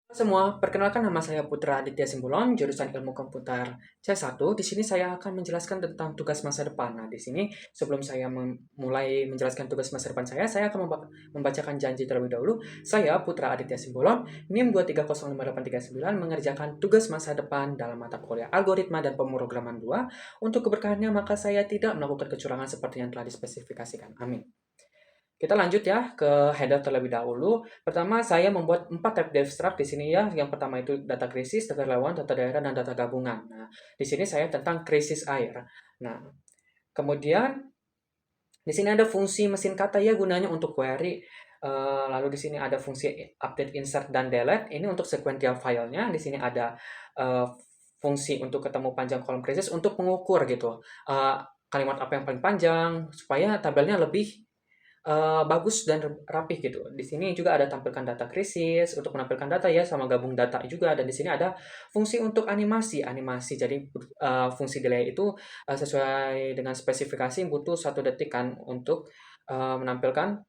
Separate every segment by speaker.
Speaker 1: Semua, perkenalkan nama saya Putra Aditya Simbolon, jurusan Ilmu Komputer C1. Di sini saya akan menjelaskan tentang tugas masa depan. Nah, di sini sebelum saya mulai menjelaskan tugas masa depan saya akan membacakan janji terlebih dahulu. Saya Putra Aditya Simbolon, NIM 2305839, mengerjakan tugas masa depan dalam mata kuliah Algoritma dan Pemrograman 2. Untuk keberkahannya, maka saya tidak melakukan kecurangan seperti yang telah dispesifikasikan. Amin. Kita lanjut ya ke header terlebih dahulu. Pertama, saya membuat 4 tab destruct di sini ya. Yang pertama itu data krisis, data relawan, data daerah, dan data gabungan. Nah, di sini saya tentang krisis air. Nah, kemudian di sini ada fungsi mesin kata ya gunanya untuk query. Lalu di sini ada fungsi update, insert, dan delete. Ini untuk sequential filenya. Di sini ada uh, fungsi untuk ketemu panjang kolom krisis untuk mengukur gitu. Kalimat apa yang paling panjang supaya tabelnya lebih bagus dan rapih gitu. Di sini juga ada tampilkan data krisis untuk menampilkan data ya sama gabung data juga, dan di sini ada fungsi untuk animasi. Jadi fungsi delay itu sesuai dengan spesifikasi butuh 1 detik kan untuk menampilkan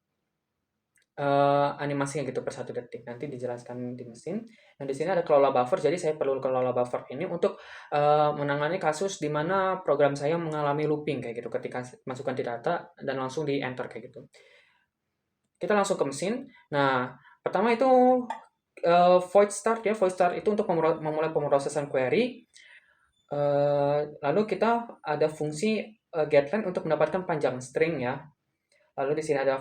Speaker 1: animasinya gitu per 1 detik. Nanti dijelaskan di mesin. Dan di sini ada kelola buffer, jadi saya perlu kelola buffer ini untuk menangani kasus di mana program saya mengalami looping kayak gitu ketika masukkan di data dan langsung di enter kayak gitu. Kita langsung ke mesin. Nah, pertama itu void start ya. Void start itu untuk memulai pemrosesan query. Lalu kita ada fungsi getLength untuk mendapatkan panjang string ya. Lalu di sini ada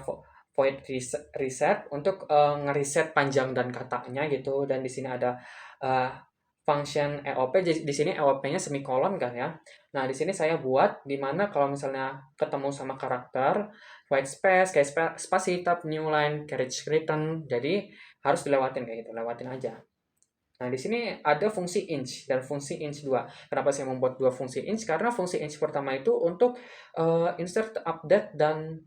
Speaker 1: void reset untuk ngereset panjang dan katanya gitu. Dan di sini ada uh, function EOP. Di sini EOP-nya semikolon kan ya. Nah, di sini saya buat di mana kalau misalnya ketemu sama karakter white space kayak spasi tab new line carriage return. Jadi harus dilewatin kayak gitu, lewatin aja. Nah, di sini ada fungsi inch dan fungsi inch 2. Kenapa saya membuat 2 fungsi inch? Karena fungsi inch pertama itu untuk insert, update, dan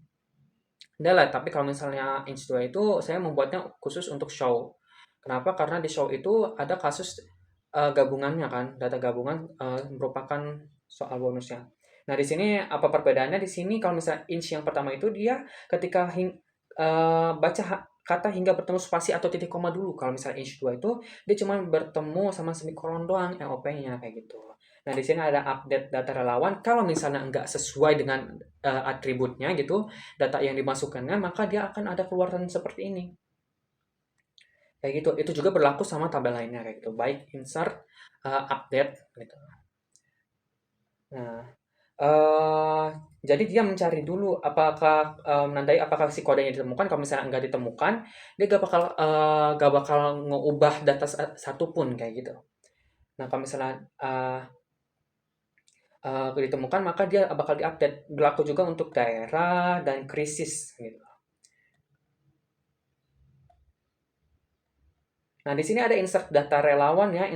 Speaker 1: delete. Tapi kalau misalnya inch 2 itu saya membuatnya khusus untuk show. Kenapa? Karena di show itu ada kasus gabungannya kan, data gabungan merupakan soal bonusnya. Nah, di sini apa perbedaannya? Di sini kalau misalnya inch yang pertama itu dia ketika baca kata hingga bertemu spasi atau titik koma dulu. Kalau misalnya inch 2 itu dia cuma bertemu sama semikolon doang EOP-nya kayak gitu. Nah, di sini ada update data relawan. Kalau misalnya nggak sesuai dengan atributnya gitu, data yang dimasukkannya, maka dia akan ada keluaran seperti ini. Kayak gitu. Itu juga berlaku sama tabel lainnya kayak gitu. Baik insert, update gitu. Nah, uh, jadi dia mencari dulu apakah menandai apakah si kodenya ditemukan. Kalau misalnya nggak ditemukan, dia gak bakal ngubah data satu pun kayak gitu. Nah, kalau misalnya ditemukan, maka dia bakal diupdate. Berlaku juga untuk daerah dan krisis gitu. Nah, di sini ada insert data relawan ya,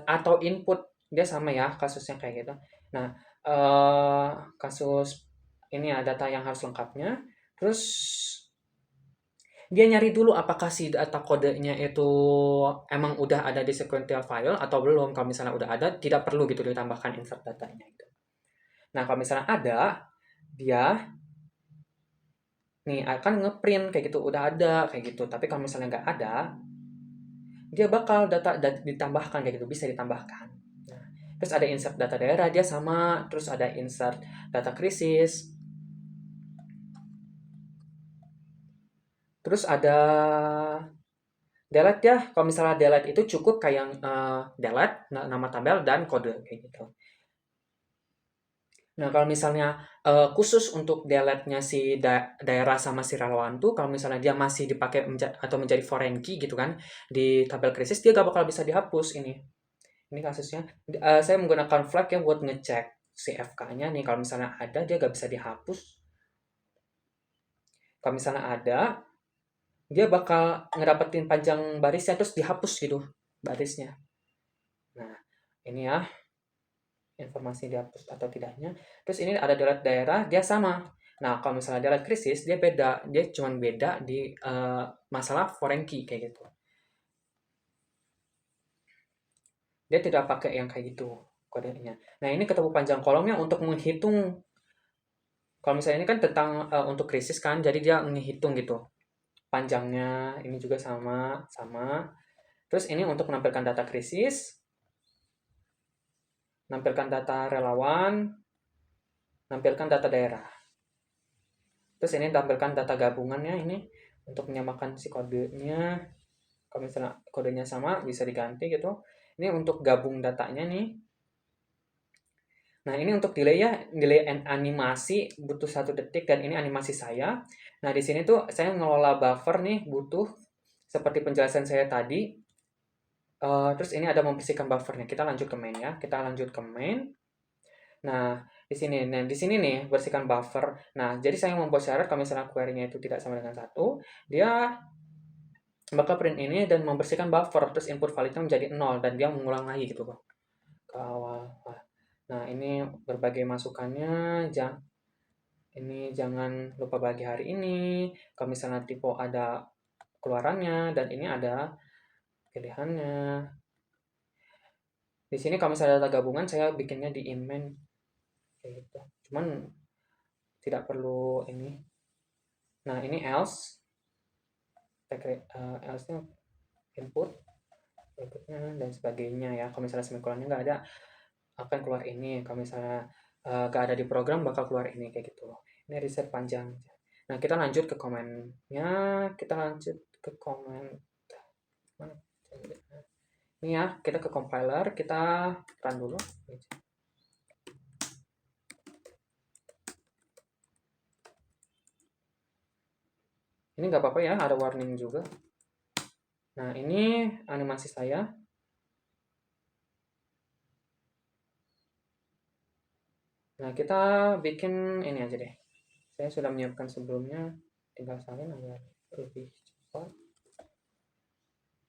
Speaker 1: atau input. Dia sama ya kasusnya kayak gitu. Nah, kasus ini ya data yang harus lengkapnya. Terus dia nyari dulu apakah si data kodenya itu emang udah ada di sequential file atau belum. Kalau misalnya udah ada, tidak perlu gitu ditambahkan insert datanya itu. Nah, kalau misalnya ada, dia nih akan ngeprint kayak gitu, udah ada kayak gitu. Tapi kalau misalnya nggak ada, dia bakal data ditambahkan kayak gitu, bisa ditambahkan. Nah, terus ada insert data daerah, dia sama. Terus ada insert data krisis. Terus ada delete ya. Kalau misalnya delete itu cukup kayak delete nama tabel dan kode kayak gitu. Nah, kalau misalnya khusus untuk delete-nya si daerah sama si relawan tuh, kalau misalnya dia masih dipakai atau menjadi foreign key gitu kan di tabel krisis, dia gak bakal bisa dihapus ini. Ini kasusnya. Saya menggunakan flag ya buat ngecek si FK-nya nih. Kalau misalnya ada, dia gak bisa dihapus. Kalau misalnya ada, dia bakal ngedapetin panjang barisnya terus dihapus gitu barisnya. Nah, ini ya informasi dihapus atau tidaknya. Terus ini ada delete daerah, dia sama. Nah, kalau misalnya delete krisis, dia beda. Dia cuma beda di masalah foreign key kayak gitu. Dia tidak pakai yang kayak gitu kodenya. Nah, ini ketemu panjang kolomnya untuk menghitung. Kalau misalnya ini kan tentang untuk krisis kan, jadi dia menghitung gitu panjangnya. Ini juga sama, sama. Terus ini untuk menampilkan data krisis, menampilkan data relawan, menampilkan data daerah. Terus ini tampilkan data gabungannya ini untuk menyamakan si kodenya. Kalau misalnya kodenya sama bisa diganti gitu. Ini untuk gabung datanya nih. Nah ini untuk delay ya, delay animasi butuh 1 detik dan ini animasi saya. Nah di sini tuh saya ngelola buffer nih butuh seperti penjelasan saya tadi. Terus ini ada membersihkan buffernya. Kita lanjut ke main ya. Kita lanjut ke main. Nah di sini nih bersihkan buffer. Nah jadi saya membuat syarat kalau misalnya query-nya itu tidak sama dengan 1, dia bakal print ini dan membersihkan buffer, terus input validnya menjadi 0 dan dia mengulang lagi gitu kok ke awal. Nah ini berbagai masukannya, ini jangan lupa bagi hari ini. Kalau misalnya typo ada keluarannya dan ini ada pilihannya. Di sini kalau misalnya data gabungan saya bikinnya di in-main kayak gitu. Cuman tidak perlu ini. Nah ini else, else-nya inputnya dan sebagainya ya. Kalau misalnya semikolonnya nggak ada, akan keluar ini. Kalau misalnya nggak ada di program bakal keluar ini kayak gitu. Ini riset panjang. Nah kita lanjut ke komennya. Kita lanjut ke komen. Ini ya kita ke compiler. Kita run dulu. Ini nggak apa-apa ya, ada warning juga. Nah ini animasi saya. Nah kita bikin ini aja deh. Saya sudah menyiapkan sebelumnya, tinggal salin agar lebih cepat.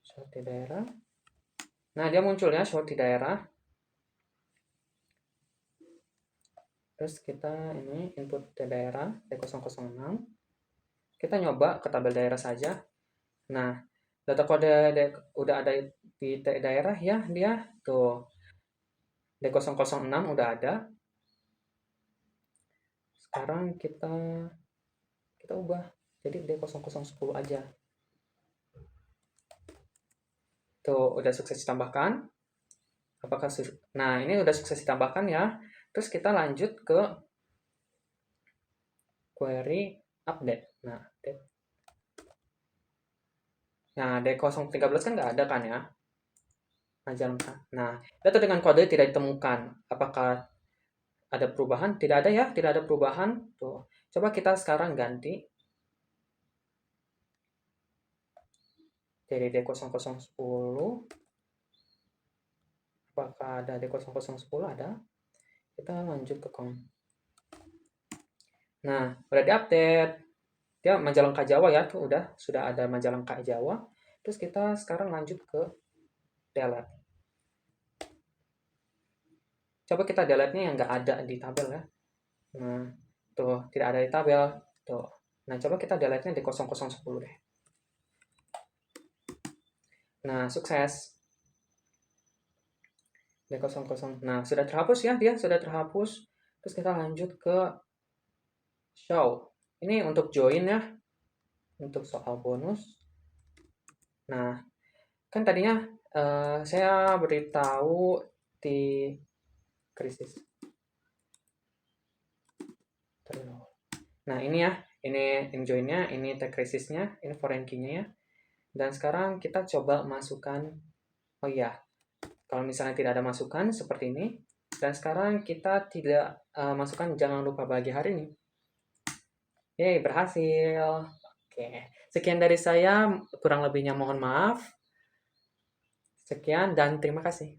Speaker 1: Short di daerah. Nah dia muncul ya short di daerah. Terus kita ini input di daerah D006. Kita nyoba ke tabel daerah saja. Nah data kode udah ada di daerah ya, dia tuh D006 udah ada. Sekarang kita ubah jadi D0010 aja. Tuh udah sukses ditambahkan. Apakah nah ini udah sukses ditambahkan ya. Terus kita lanjut ke query update. Nah, update. Nah, D013 kan nggak ada kan ya? Nah, data dengan kode tidak ditemukan. Apakah ada perubahan? Tidak ada ya, tidak ada perubahan. Tuh. Coba kita sekarang ganti. Jadi D0010. Apakah ada D0010? Ada. Kita lanjut ke Nah, udah diupdate. Dia Majalengka Jawa ya, tuh sudah ada Majalengka Jawa. Terus kita sekarang lanjut ke delete. Coba kita delete-nya yang nggak ada di tabel ya. Nah, tuh tidak ada di tabel. Tuh. Nah, coba kita delete-nya di 0010 deh. Nah, sukses. D00. Nah, sudah terhapus ya, dia sudah terhapus. Terus kita lanjut ke show. Ini untuk join ya. Untuk soal bonus. Nah, kan tadinya saya beritahu di krisis. Nah, ini ya. Ini join-nya, ini tag krisisnya, ini foreign key-nya ya. Dan sekarang kita coba masukkan, oh iya, kalau misalnya tidak ada masukan seperti ini. Dan sekarang kita tidak masukkan jangan lupa bagi hari ini. Yeay, berhasil. Oke, sekian dari saya, kurang lebihnya mohon maaf. Sekian dan terima kasih.